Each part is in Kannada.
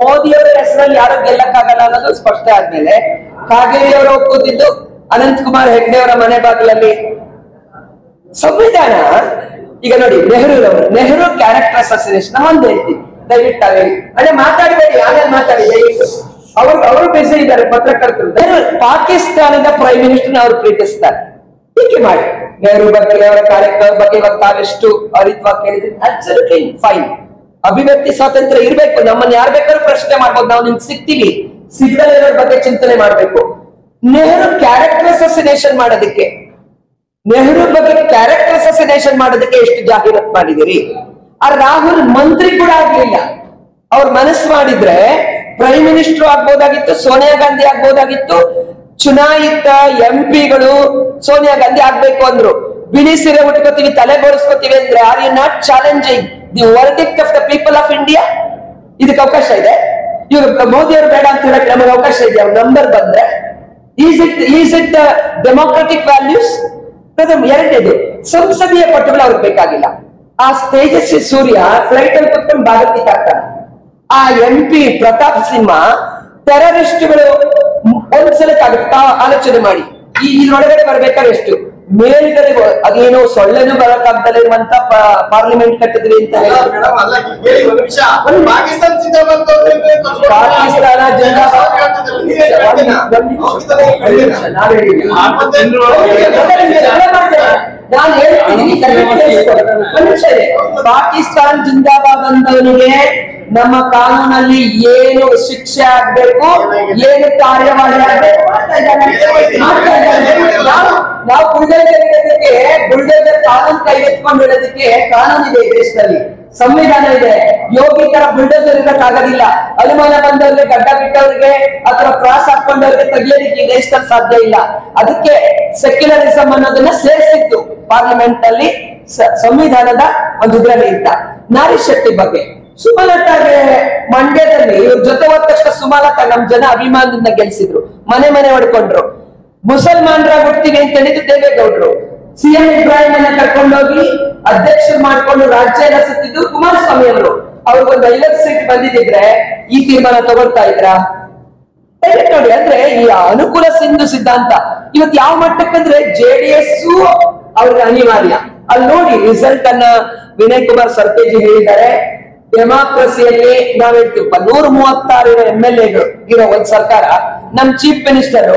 ಮೋದಿಯವರ ಹೆಸರಲ್ಲಿ ಯಾರು ಗೆಲ್ಲಕ್ಕಾಗಲ್ಲ ಅನ್ನೋದು ಸ್ಪಷ್ಟ ಆದ್ಮೇಲೆ ಕಾಗೇರಿ ಅವರು ಕೂತಿದ್ದು ಅನಂತಕುಮಾರ್ ಹೆಗ್ಡೆ ಅವರ ಮನೆ ಬಾಗಿಲಲ್ಲಿ. ಸಂವಿಧಾನ ಈಗ ನೋಡಿ, ನೆಹರು ಕ್ಯಾರೆಕ್ಟರ್ ಅಸೋಸಿಯೇಷನ್ ಒಂದು ಹೇಳ್ತೀನಿ, ದಯವಿಟ್ಟು ಹೇಳಿ ಅಂದ್ರೆ ಮಾತಾಡಬೇಡಿ, ಆಮೇಲೆ ಮಾತಾಡಿ ದಯವಿಟ್ಟು. ಅವರು ಬಿಸಿ ಇದ್ದಾರೆ ಪತ್ರಕರ್ತರು. ಪಾಕಿಸ್ತಾನದ ಪ್ರೈಮ್ ಮಿನಿಸ್ಟರ್ ಅವರು ಪ್ರೀತಿಸ್ತಾರೆ, ಟೀಕೆ ಮಾಡಿ ನೆಹರು ಬಗ್ಗೆ, ಅವರ ಕಾರ್ಯಕ್ರಮ ಬಗ್ಗೆ ಇವಾಗ ತಾವೆಷ್ಟು ಅರಿತ್ವಾಗಿ ಕೇಳಿದ್ರೆ ಅಬ್ಸಲ್ಯೂಟ್ಲಿ ಫೈನ್. ಅಭಿವ್ಯಕ್ತಿ ಸ್ವಾತಂತ್ರ್ಯ ಇರ್ಬೇಕು, ನಮ್ಮನ್ನ ಯಾರು ಬೇಕಾದ್ರೂ ಪ್ರಶ್ನೆ ಮಾಡ್ಬೋದು, ನಾವು ನಿಮ್ಗೆ ಸಿಗ್ತೀವಿ. ಸಿಗ್ದಲೇ ಇರೋದ್ರ ಬಗ್ಗೆ ಚಿಂತನೆ ಮಾಡ್ಬೇಕು. ನೆಹರು ಕ್ಯಾರೆಕ್ಟರ್ ಅಸೋಸಿನೇಷನ್ ಮಾಡೋದಕ್ಕೆ, ನೆಹರು ಬಗ್ಗೆ ಕ್ಯಾರೆಕ್ಟರ್ ಅಸೋಸಿನೇಷನ್ ಮಾಡೋದಕ್ಕೆ ಎಷ್ಟು ಜಾಹೀರಾತು ಮಾಡಿದಿರಿ? ಆ ರಾಹುಲ್ ಮಂತ್ರಿ ಕೂಡ ಆಗ್ಲಿಲ್ಲ. ಅವ್ರ ಮನಸ್ಸು ಮಾಡಿದ್ರೆ ಪ್ರೈಮ್ ಮಿನಿಸ್ಟರ್ ಆಗ್ಬೋದಾಗಿತ್ತು, ಸೋನಿಯಾ ಗಾಂಧಿ ಆಗ್ಬೋದಾಗಿತ್ತು. ಚುನಾಯಿತ ಎಂಪಿಗಳು ಸೋನಿಯಾ ಗಾಂಧಿ ಆಗ್ಬೇಕು ಅಂದ್ರು. ಬಿಳಿ ಸೀರೆ ಉಟ್ಕೋತೀವಿ, ತಲೆ ಬೋಳಿಸ್ಕೋತೀವಿ ಅಂದ್ರೆ are you not challenging the verdict of the people of India? ಇದಕ್ಕೆ ಅವಕಾಶ ಇದೆ. ಇವ್ರು ಮೋದಿ ಅವರು ಬೇಡ ಅಂತ ಹೇಳಕ್ ನಮಗೆ ಅವಕಾಶ ಇದೆ. ಅವ್ರ ನಂಬರ್ ಬಂದ್ರೆ ಈಸ್ ಇಟ್ ಡೆಮೋಕ್ರೆಟಿಕ್ ವ್ಯಾಲ್ಯೂಸ್? ಎರಡನೇದು, ಸಂಸದೀಯ ಪಟ್ಟುಗಳು ಅವ್ರಿಗೆ ಬೇಕಾಗಿಲ್ಲ. ಆ ತೇಜಸ್ವಿ ಸೂರ್ಯ ಫ್ಲೈಟ್ ಅಲ್ಲಿ ಕುತ್ಕೊಂಡು ಭಾರತೀಯ ಆಗ್ತಾನೆ. ಆ MP ಪ್ರತಾಪ್ ಸಿಂಹ ಟೆರರಿಸ್ಟ್ಗಳು ಒಂದ್ಸಲಕ್ಕಾಗುತ್ತೆ. ಆಲೋಚನೆ ಮಾಡಿ, ಇದ್ರೊಳಗಡೆ ಬರ್ಬೇಕಾದ್ರೆ ಎಷ್ಟು ಮೇಲ್ಗಡೆ ಅದೇನೋ ಸೊಳ್ಳೆನೂ ಬರಕ್ಕಾಗ್ದಲ್ಲ ಇರುವಂತ ಪಾರ್ಲಿಮೆಂಟ್ ಕಟ್ಟಿದ್ರಿ ಅಂತ ಹೇಳಿ. ಪಾಕಿಸ್ತಾನ ಜಿಂದಾಬಾದ್, ನಾನು ಹೇಳ್ತೀನಿ, ಪಾಕಿಸ್ತಾನ ಜಿಂದಾಬಾದ್ ಅಂತವನಿಗೆ ನಮ್ಮ ಕಾನೂನಲ್ಲಿ ಏನು ಶಿಕ್ಷೆ ಆಗ್ಬೇಕು, ಏನು ಕಾರ್ಯವಾಹಿ ಆಗ್ಬೇಕು ನಾವು ಬುಲ್ಡೋಜರ್ ಕಾನೂನು ಕೈಗೆತ್ಕೊಂಡು ಹೇಳೋದಕ್ಕೆ ಕಾನೂನು ಇದೆ ದೇಶದಲ್ಲಿ, ಸಂವಿಧಾನ ಇದೆ. ಯೋಗಿ ತರ ಬುಲ್ಡೋಜರ್ ಇರಕ್ಕಾಗೋದಿಲ್ಲ. ಅನುಮಾನ ಬಂದವ್ರಿಗೆ, ಗಡ್ಡ ಬಿಟ್ಟವ್ರಿಗೆ ಅಥವಾ ಕ್ರಾಸ್ ಹಾಕೊಂಡವ್ರಿಗೆ ತೆಗಿಯೋದಕ್ಕೆ ದೇಶದಲ್ಲಿ ಸಾಧ್ಯ ಇಲ್ಲ. ಅದಕ್ಕೆ ಸೆಕ್ಯುಲರಿಸಂ ಅನ್ನೋದನ್ನ ಸೇರಿಸಿತ್ತು ಪಾರ್ಲಿಮೆಂಟ್ ಅಲ್ಲಿ, ಸಂವಿಧಾನದ ಒಂದು ಇದರಲ್ಲಿ ಇದ್ದ. ನಾರಿ ಶಕ್ತಿ ಬಗ್ಗೆ ಸುಮಲತಾಗೆ ಮಂಡ್ಯದಲ್ಲಿ ಇವ್ರ ಜೊತೆ ಹೋದ ತಕ್ಷಣ ಸುಮಲತಾ ನಮ್ ಜನ ಅಭಿಮಾನದಿಂದ ಗೆಲ್ಸಿದ್ರು, ಮನೆ ಹೊಡ್ಕೊಂಡ್ರು. ಮುಸಲ್ಮಾನರ ಹುಡ್ತೀವಿ ಅಂತ ಹೇಳಿದ್ದು ದೇವೇಗೌಡರು. CM ಇಬ್ರಾಹಿಂ ಅನ್ನ ಕರ್ಕೊಂಡೋಗಿ ಅಧ್ಯಕ್ಷರು ಮಾಡ್ಕೊಂಡು ರಾಜ್ಯ ಎಲ್ಲ ಸುತ್ತಿದ್ದು ಕುಮಾರಸ್ವಾಮಿ ಅವರು. ಅವ್ರಿಗೊಂದು 50 ಸೀಟ್ ಬಂದಿದ್ರೆ ಈ ತೀರ್ಮಾನ ತಗೊಳ್ತಾ ಇದ್ರ? ನೋಡಿ, ಅಂದ್ರೆ ಈ ಅನುಕೂಲ ಸಿಂಧು ಸಿದ್ಧಾಂತ ಇವತ್ತು ಯಾವ ಮಟ್ಟಕ್ಕಂದ್ರೆ JDS ಅವ್ರಿಗೆ ಅನಿವಾರ್ಯ. ಅಲ್ಲಿ ನೋಡಿ ರಿಸಲ್ಟ್ ಅನ್ನ ವಿನಯ್ ಕುಮಾರ್ ಸರ್ತೇಜಿ ಹೇಳಿದ್ದಾರೆ. ಡೆಮಾಕ್ರಸಿಯಲ್ಲಿ ನಾವ್ ಹೇಳ್ತೀವಿ 136 MLAಗಳು ಇರೋ ಒಂದ್ ಸರ್ಕಾರ, ನಮ್ ಚೀಫ್ ಮಿನಿಸ್ಟರ್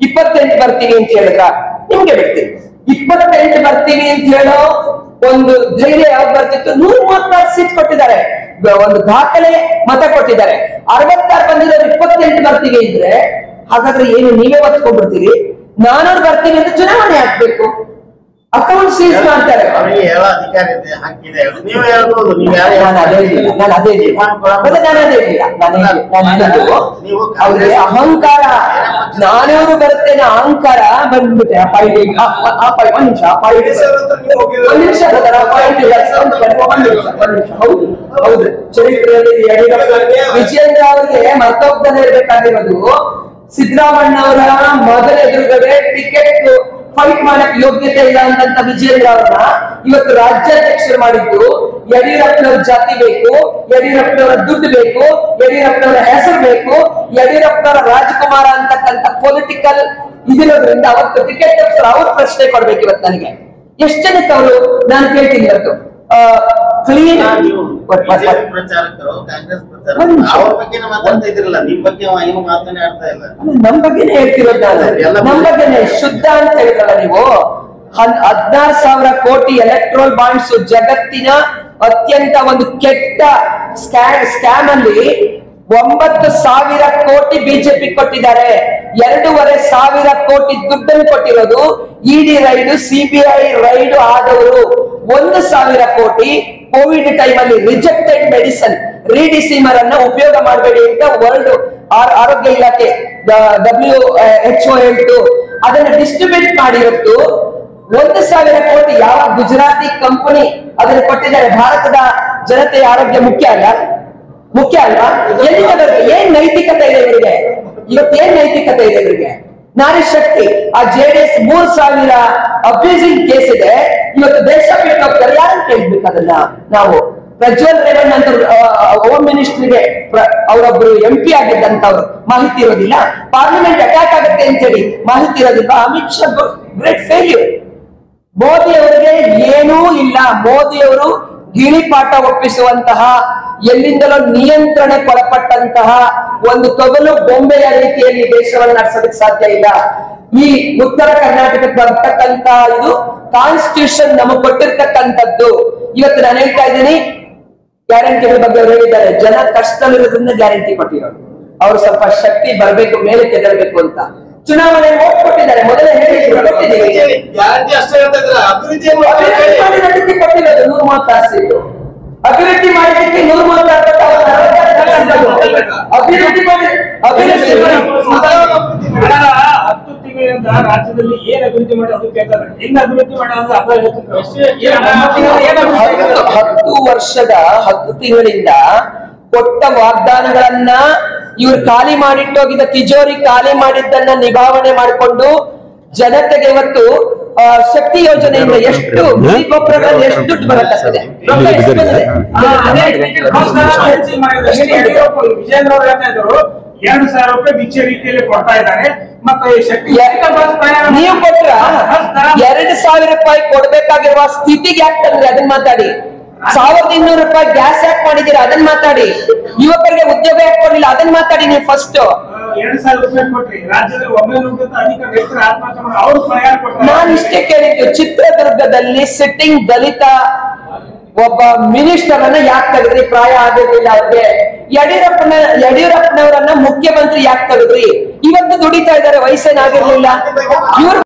28 ಬರ್ತೀನಿ ಅಂತ ಹೇಳಿದ್ರ? ನಿಮ್ಗೆ ಬಿಡ್ತೀವಿ, 28 ಬರ್ತೀನಿ ಅಂತ ಹೇಳೋ ಒಂದು ಧೈರ್ಯ ಯಾವ್ದು ಬರ್ತಿತ್ತು? 136 ಸೀಟ್ ಕೊಟ್ಟಿದ್ದಾರೆ, ಒಂದು ದಾಖಲೆ ಮತ ಕೊಟ್ಟಿದ್ದಾರೆ. 66 ಬಂದಿರೋರು 28 ಬರ್ತೀವಿ ಇದ್ರೆ ಹಾಗಾದ್ರೆ ಏನು ನೀವೇ ಒತ್ಕೊಂಡ್ಬಿಡ್ತೀರಿ? 400 ಬರ್ತೀನಿ ಅಂತ ಚುನಾವಣೆ ಹಾಕ್ಬೇಕು, ಅಕೌಂಟ್ ಸೀಸ್ ಮಾಡ್ತಾರೆ. ಅವ್ರಿಗೆ ಅಹಂಕಾರ, 400 ಬರುತ್ತೇನೆ ಅಹಂಕಾರ ಬಂದ್ಬಿಟ್ಟೆ. ಹೌದು, ಚರಿತ್ರೆಯಲ್ಲಿ ವಿಜಯೇಂದ್ರ ಅವರಿಗೆ ಮರ್ತೋಗ್ತಾನೆ ಇರ್ಬೇಕಾಗಿರೋದು ಸಿದ್ದರಾಮಣ್ಣ ಅವರ ಮೊದಲ ಎದುರುಗಡೆ ಟಿಕೆಟ್ ಫೈಟ್ ಮಾಡಕ್ ಯೋಗ್ಯತೆ ಇಲ್ಲ ಅಂತ ವಿಜಯೇಂದ್ರ ಅವರನ್ನ ಇವತ್ತು ರಾಜ್ಯಾಧ್ಯಕ್ಷರು ಮಾಡಿದ್ದು. ಯಡಿಯೂರಪ್ಪನವ್ರ ಜಾತಿ ಬೇಕು, ಯಡಿಯೂರಪ್ಪನವರ ದುಡ್ಡು ಬೇಕು, ಯಡಿಯೂರಪ್ಪನವರ ಹೆಸರು ಬೇಕು, ಯಡಿಯೂರಪ್ಪನವರ ರಾಜಕುಮಾರ ಅಂತಕ್ಕಂಥ ಪೊಲಿಟಿಕಲ್ ಇದಿರೋದ್ರಿಂದ ಅವತ್ತು ಟಿಕೆಟ್ ಅವ್ರು ಪ್ರಶ್ನೆ ಕೊಡ್ಬೇಕು. ಇವತ್ತು ನನಗೆ ಎಷ್ಟು ಜನಕ್ಕೆ ಅವರು, ನಾನು ಕೇಳ್ತೀನಿ ಇವತ್ತು ಕ್ಲೀನ್ ನಮ್ ಬಗ್ಗೆನೇ ಹೇಳ್ತಿರೋದು ನಾನು, ನಮ್ ಬಗ್ಗೆನೆ ಶುದ್ಧ ಅಂತ ಹೇಳಿದ್ರಲ್ಲ ನೀವು. 16,000 ಕೋಟಿ ಎಲೆಕ್ಟ್ರೋಲ್ ಬಾಂಡ್ಸ್ ಜಗತ್ತಿನ ಅತ್ಯಂತ ಒಂದು ಕೆಟ್ಟ ಸ್ಕ್ಯಾಮ್ ಅಲ್ಲಿ 9,000 ಕೋಟಿ ಬಿಜೆಪಿ ಕೊಟ್ಟಿದ್ದಾರೆ. 2,500 ಕೋಟಿ ದುಡ್ಡನ್ನು ಕೊಟ್ಟಿರೋದು ಇಡಿ ರೈಡ್, CBI ರೈಡ್ ಆದವರು. 1,000 ಕೋಟಿ ಕೋವಿಡ್ ಟೈಮ್ ಅಲ್ಲಿ ರಿಜೆಕ್ಟೆಡ್ ಮೆಡಿಸನ್ ರಿಡಿಸಿಮರ್ ಅನ್ನ ಉಪಯೋಗ ಮಾಡಬೇಡಿ ಅಂತ ವರ್ಲ್ಡ್ ಆರೋಗ್ಯ ಇಲಾಖೆ WHO ಹೇಳ್ತು. ಅದನ್ನ ಡಿಸ್ಟ್ರಿಬ್ಯೂಟ್ ಮಾಡಿರೋದು 1,000 ಕೋಟಿ ಯಾವ ಗುಜರಾತಿ ಕಂಪನಿ ಅದನ್ನು ಕೊಟ್ಟಿದ್ದಾರೆ. ಭಾರತದ ಜನತೆಯ ಆರೋಗ್ಯ ಮುಖ್ಯ ಅಲ್ವಾ? ಎಲ್ಲಿಂದ ಏನ್ ನೈತಿಕತೆ ಇದೆ ಇವರಿಗೆ? ಇವತ್ತೇನ್ ನೈತಿಕತೆ ಇದೆ ಇವರಿಗೆ? ನಾರಿ ಶಕ್ತಿ ಆ JDS 3,000 ಅಬ್ಯೂಸಿಂಗ್ ಕೇಸ್ ಇದೆ. ಇವತ್ತು ದೇಶ ಬಿಟ್ಟು ಹೋಗ್ತಾರೆ, ಯಾರನ್ನು ಕೇಳ್ಬೇಕು ಅದನ್ನ ನಾವು? ಪ್ರಜ್ವಲ್ ರೇವಣ್ಣ ಅಂತ ಹೋಮ್ ಮಿನಿಸ್ಟರ್ಗೆ ಅವರೊಬ್ರು MP ಆಗಿದ್ದಂತವ್ರು, ಮಾಹಿತಿ ಇರೋದಿಲ್ಲ. ಪಾರ್ಲಿಮೆಂಟ್ ಅಟ್ಯಾಕ್ ಆಗುತ್ತೆ ಅಂತ ಹೇಳಿ ಮಾಹಿತಿ ಇರೋದಿಲ್ಲ. Amit Shah great failure. ಮೋದಿ ಅವರಿಗೆ ಏನೂ ಇಲ್ಲ. ಮೋದಿ ಅವರು ಗಿಳಿಪಾಠ ಒಪ್ಪಿಸುವಂತಹ, ಎಲ್ಲಿಂದಲೋ ನಿಯಂತ್ರಣಕ್ಕೊಳಪಟ್ಟಂತಹ ಒಂದು ತೊಗಲು ಬೊಂಬೆಯ ರೀತಿಯಲ್ಲಿ ದೇಶವನ್ನು ನಡೆಸೋದಕ್ಕೆ ಸಾಧ್ಯ ಇಲ್ಲ. ಈ ಉತ್ತರ ಕರ್ನಾಟಕಕ್ಕೆ ಬರ್ತಕ್ಕಂತ ಇದು ಕಾನ್ಸ್ಟಿಟ್ಯೂಷನ್ ನಮಗೆ ಕೊಟ್ಟಿರ್ತಕ್ಕಂಥದ್ದು. ಇವತ್ತು ನಾನು ಹೇಳ್ತಾ ಇದ್ದೀನಿ, ಗ್ಯಾರಂಟಿಗಳ ಬಗ್ಗೆ ಅವರು ಹೇಳಿದ್ದಾರೆ, ಜನ ಕಷ್ಟದಲ್ಲಿರೋದ್ರಿಂದ ಗ್ಯಾರಂಟಿ ಕೊಟ್ಟಿರೋದು. ಅವ್ರು ಸ್ವಲ್ಪ ಶಕ್ತಿ ಬರಬೇಕು, ಮೇಲೆ ತೆಗೆದಬೇಕು ಅಂತ ಚುನಾವಣೆ ಓಟ್ ಕೊಟ್ಟಿದ್ದಾರೆ. ಮೊದಲೇ ಹೇಳಿದ್ರು, ಕೊಟ್ಟಿದ್ದೀವಿ. ಅಭಿವೃದ್ಧಿ ಕೊಟ್ಟಿರೋದು 130 ತಾಸು. ಅಭಿವೃದ್ಧಿ ಮಾಡಿದ್ದಕ್ಕೆ 130 ಅಭಿವೃದ್ಧಿ ಮಾಡಿ 10 ತಿಂಗಳಿಂದ ರಾಜ್ಯದಲ್ಲಿ ಏನ್ ಅಭಿವೃದ್ಧಿ ಮಾಡಿ ಅದು ಕೇಳ್ತಾರೆ. ಹೆಂಗ್ ಅಭಿವೃದ್ಧಿ ಮಾಡೋದು 10 ತಿಂಗಳಿಂದ ಕೊಟ್ಟ ವಾಗ್ದಾನಗಳನ್ನ ಇವ್ರು ಖಾಲಿ ಮಾಡಿಟ್ಟೋಗಿದ್ದ ತಿಜೋರಿ ಖಾಲಿ ಮಾಡಿದ್ದನ್ನ ನಿಭಾವಣೆ ಮಾಡಿಕೊಂಡು ಜನತೆಗೆ ಇವತ್ತು ಶಕ್ತಿ ಯೋಜನೆಯಿಂದ ಎಷ್ಟು ಗೊಬ್ಬರಗಳಲ್ಲಿ ಎಷ್ಟು ದುಡ್ಡು ಬರತ್ತದೆ. ವಿಜೇಂದ್ರ ಅವರು ಹೇಳ್ತಾ ಇದ್ರು 2,000 ರೂಪಾಯಿ ಭಿಕ್ಷೆ ರೀತಿಯಲ್ಲಿ ಕೊಡ್ತಾ ಇದ್ದಾರೆ. ಮತ್ತೆ ನೀವು ಕೊಟ್ರ 2,000 ರೂಪಾಯಿ ಕೊಡ್ಬೇಕಾಗಿರುವ ಸ್ಥಿತಿಗೆ ಯಾಕೆ ತಂದ್ರೆ ಅದನ್ನ ಮಾತಾಡಿ. 1,200 ರೂಪಾಯಿ ಗ್ಯಾಸ್ ಯಾಕೆ ಮಾಡಿದ್ದೀರಾ ಅದನ್ನ ಮಾತಾಡಿ. ಯುವಕರಿಗೆ ಉದ್ಯೋಗ ಯಾಕೆ ಕೊಡ್ಲಿಲ್ಲ ಅದನ್ನ ಮಾತಾಡಿ. ನೀವು ಫಸ್ಟ್ 2,000 ರೂಪಾಯಿ ಕೊಟ್ರಿ, ರಾಜ್ಯದಲ್ಲಿ 900 ಅಧಿಕ ರೈತರ ಆತ್ಮಹತ್ಯೆ ಮಾಡಿ ಅವ್ರು ಪರಿಹಾರ ಕೊಡ್ತಾರೆ. ನಾನು ಇಷ್ಟೇ ಕೇಳಿದ್ದು, ಚಿತ್ರದುರ್ಗದಲ್ಲಿ ಸಿಟ್ಟಿಂಗ್ ದಲಿತ ಒಬ್ಬ ಮಿನಿಸ್ಟರ್ ಅನ್ನ ಯಾಕೆ ತೆಗೆದ್ರಿ? ಪ್ರಾಯ ಆಗಿರ್ಲಿಲ್ಲ ಅವ್ರಿಗೆ. ಯಡಿಯೂರಪ್ಪನವರನ್ನ ಮುಖ್ಯಮಂತ್ರಿ ಯಾಕೆ ತೆಗೆದ್ರಿ? ಇವತ್ತು ದುಡಿತಾ ಇದ್ದಾರೆ, ವಯಸ್ಸೇನಾಗಿರ್ಲಿಲ್ಲ. ಇವ್ರು